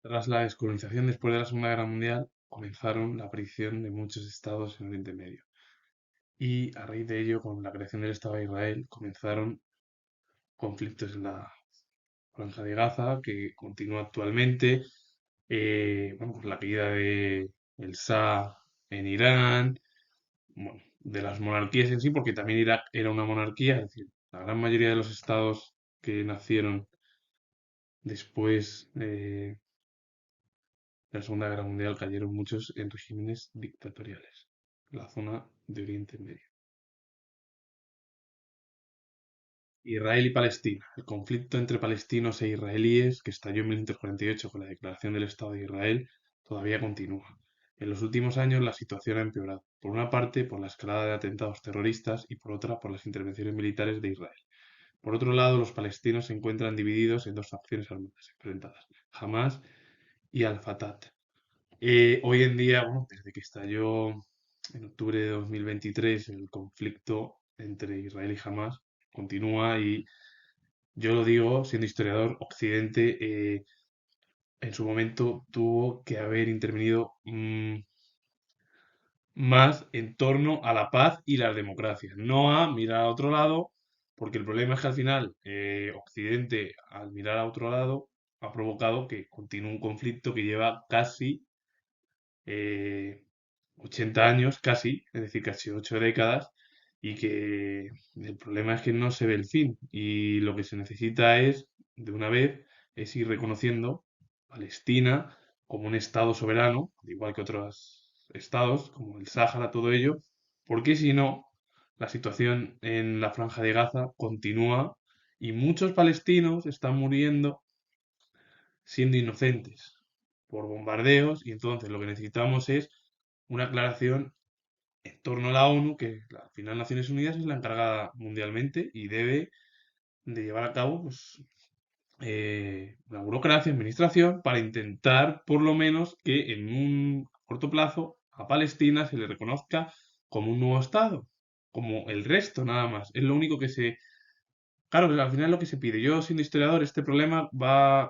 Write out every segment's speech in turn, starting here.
Tras la descolonización después de la Segunda Guerra Mundial, comenzaron la aparición de muchos estados en Oriente Medio. Y a raíz de ello, con la creación del Estado de Israel, comenzaron conflictos en la Franja de Gaza, que continúa actualmente, bueno, pues la caída de el Shah en Irán, bueno, de las monarquías en sí, porque también Irak era una monarquía, es decir, la gran mayoría de los estados que nacieron después de la Segunda Guerra Mundial cayeron muchos en regímenes dictatoriales, la zona de Oriente Medio. Israel y Palestina. El conflicto entre palestinos e israelíes, que estalló en 1948 con la declaración del Estado de Israel, todavía continúa. En los últimos años la situación ha empeorado, por una parte por la escalada de atentados terroristas y por otra por las intervenciones militares de Israel. Por otro lado, los palestinos se encuentran divididos en dos facciones armadas enfrentadas, Hamas y Al-Fatah. Hoy en día, bueno, desde que estalló en octubre de 2023 el conflicto entre Israel y Hamas, continúa y yo lo digo, siendo historiador, Occidente en su momento tuvo que haber intervenido más en torno a la paz y las democracias, no a mirar a otro lado, porque el problema es que al final Occidente, al mirar a otro lado, ha provocado que continúe un conflicto que lleva casi eh, 80 años, casi, es decir, casi 8 décadas, y que el problema es que no se ve el fin. Y lo que se necesita es, de una vez, es ir reconociendo Palestina como un estado soberano, al igual que otros estados, como el Sáhara, todo ello, porque si no, la situación en la Franja de Gaza continúa y muchos palestinos están muriendo siendo inocentes por bombardeos y entonces lo que necesitamos es una aclaración en torno a la ONU, que al final Naciones Unidas es la encargada mundialmente y debe de llevar a cabo pues, una burocracia, administración, para intentar por lo menos que en un corto plazo a Palestina se le reconozca como un nuevo Estado, como el resto nada más. Es lo único que se. Claro, al final es lo que se pide. Yo, siendo historiador, este problema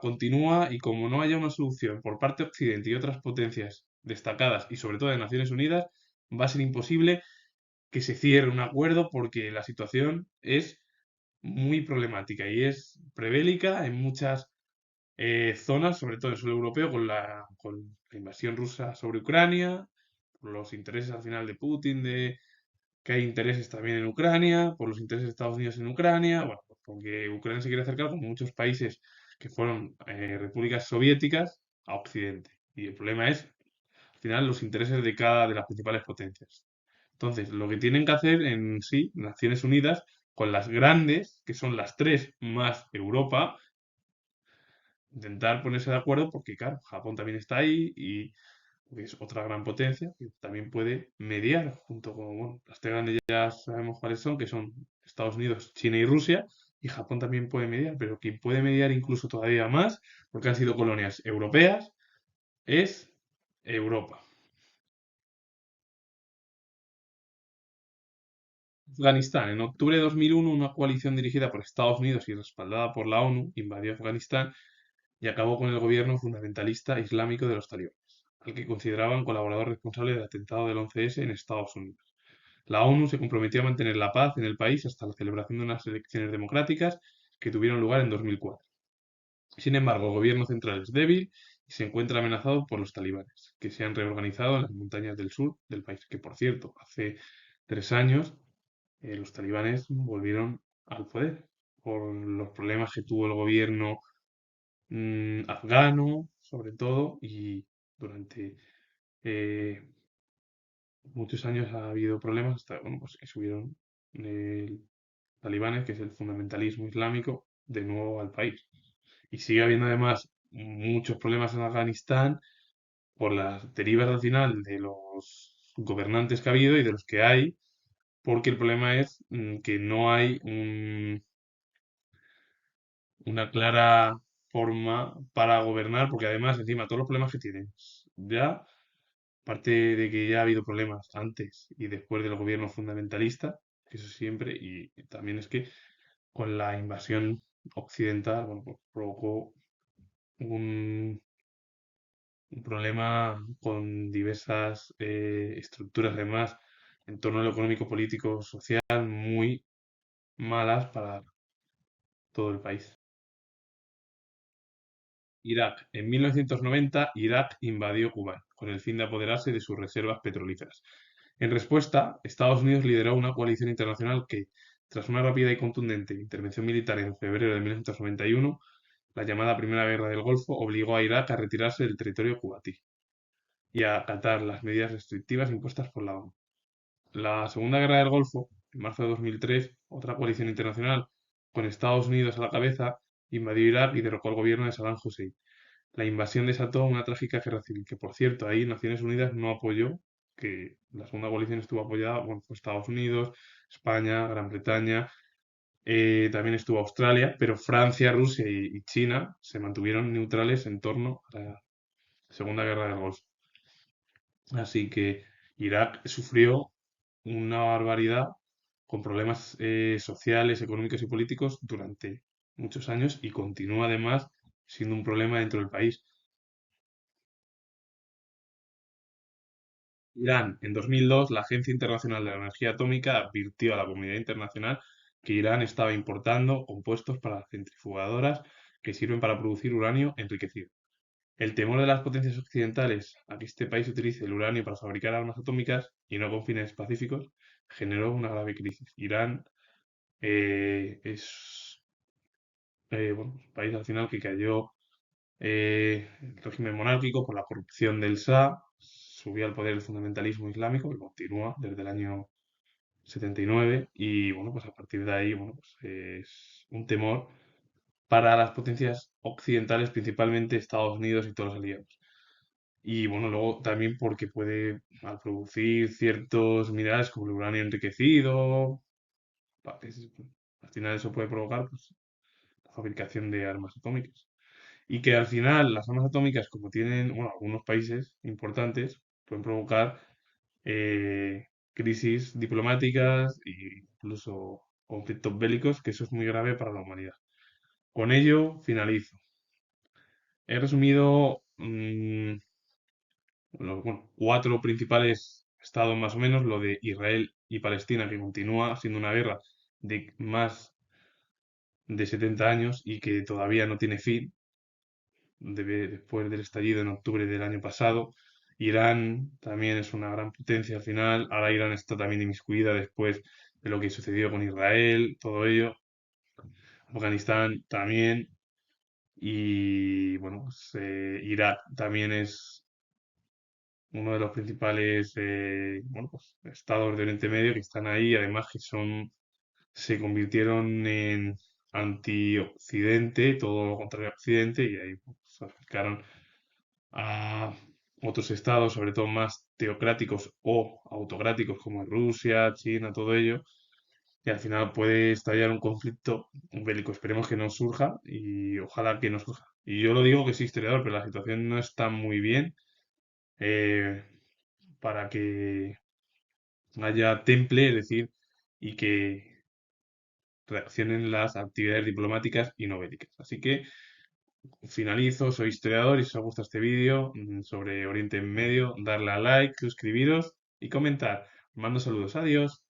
continúa y como no haya una solución por parte de Occidente y otras potencias destacadas y sobre todo de Naciones Unidas, va a ser imposible que se cierre un acuerdo porque la situación es muy problemática y es prebélica en muchas zonas, sobre todo en el suelo europeo, con la invasión rusa sobre Ucrania, por los intereses al final de Putin, de que hay intereses también en Ucrania, por los intereses de Estados Unidos en Ucrania, bueno, pues porque Ucrania se quiere acercar, como muchos países que fueron repúblicas soviéticas, a Occidente. Y el problema es, al final, los intereses de cada de las principales potencias. Entonces, lo que tienen que hacer en sí, Naciones Unidas, con las grandes, que son las tres más Europa, intentar ponerse de acuerdo, porque claro, Japón también está ahí y es otra gran potencia que también puede mediar junto con, bueno, las tres grandes ya sabemos cuáles son, que son Estados Unidos, China y Rusia, y Japón también puede mediar, pero quien puede mediar incluso todavía más, porque han sido colonias europeas, es Europa. Afganistán. En octubre de 2001, una coalición dirigida por Estados Unidos y respaldada por la ONU invadió Afganistán y acabó con el gobierno fundamentalista islámico de los talibanes, al que consideraban colaborador responsable del atentado del 11S en Estados Unidos. La ONU se comprometió a mantener la paz en el país hasta la celebración de unas elecciones democráticas que tuvieron lugar en 2004. Sin embargo, el gobierno central es débil y se encuentra amenazado por los talibanes, que se han reorganizado en las montañas del sur del país, que por cierto, hace 3 años los talibanes volvieron al poder por los problemas que tuvo el gobierno afgano, sobre todo, y durante eh, muchos años ha habido problemas hasta, bueno, pues que subieron el talibanes, que es el fundamentalismo islámico, de nuevo al país. Y sigue habiendo además muchos problemas en Afganistán por las derivas al final de los gobernantes que ha habido y de los que hay, porque el problema es que no hay una clara forma para gobernar, porque además, encima, todos los problemas que tienen, ya, aparte de que ya ha habido problemas antes y después del gobierno fundamentalista, que eso siempre, y también es que con la invasión occidental, bueno, pues provocó un un problema con diversas estructuras, además, en torno a lo económico, político, social, muy malas para todo el país. Irak. En 1990, Irak invadió Kuwait con el fin de apoderarse de sus reservas petrolíferas. En respuesta, Estados Unidos lideró una coalición internacional que, tras una rápida y contundente intervención militar en febrero de 1991, la llamada Primera Guerra del Golfo, obligó a Irak a retirarse del territorio kuwaití y a acatar las medidas restrictivas impuestas por la ONU. La Segunda Guerra del Golfo, en marzo de 2003, otra coalición internacional, con Estados Unidos a la cabeza, invadió Irak y derrocó al gobierno de Saddam Hussein. La invasión desató una trágica guerra civil, que por cierto ahí Naciones Unidas no apoyó, que la segunda coalición estuvo apoyada por Estados Unidos, España, Gran Bretaña, también estuvo Australia, pero Francia, Rusia y China se mantuvieron neutrales en torno a la Segunda Guerra del Golfo. Así que Irak sufrió una barbaridad con problemas sociales, económicos y políticos durante muchos años y continúa además siendo un problema dentro del país. Irán, en 2002, la Agencia Internacional de la Energía Atómica advirtió a la comunidad internacional que Irán estaba importando compuestos para centrifugadoras que sirven para producir uranio enriquecido. El temor de las potencias occidentales a que este país utilice el uranio para fabricar armas atómicas y no con fines pacíficos generó una grave crisis. Irán es bueno, un país al final que cayó el régimen monárquico por la corrupción del Shah, subió al poder el fundamentalismo islámico, que continúa desde el año 79, y bueno, pues a partir de ahí, bueno, pues es un temor para las potencias occidentales, principalmente Estados Unidos y todos los aliados. Y bueno, luego también porque puede, al producir ciertos minerales como el uranio enriquecido, al final eso puede provocar pues, la fabricación de armas atómicas. Y que al final las armas atómicas, como tienen, bueno, algunos países importantes, pueden provocar crisis diplomáticas e incluso conflictos bélicos, que eso es muy grave para la humanidad. Con ello finalizo. He resumido bueno, cuatro principales estados más o menos, lo de Israel y Palestina, que continúa siendo una guerra de más de 70 años y que todavía no tiene fin, después del estallido en octubre del año pasado. Irán también es una gran potencia al final. Ahora Irán está también inmiscuida después de lo que sucedió con Israel, todo ello. Afganistán también. Y bueno, pues, Irak también es uno de los principales bueno, pues, estados de Oriente Medio que están ahí, además que se convirtieron en anti-Occidente, todo lo contrario a Occidente, y ahí pues, se acercaron a otros estados, sobre todo más teocráticos o autocráticos como Rusia, China, todo ello, y al final puede estallar un conflicto bélico. Esperemos que no surja y ojalá que no surja. Y yo lo digo que soy historiador, pero la situación no está muy bien eh, para que haya temple, es decir, y que reaccionen las actividades diplomáticas y no bélicas. Así que finalizo, soy historiador y si os gusta este vídeo sobre Oriente Medio, darle a like, suscribiros y comentar. Os mando saludos, adiós.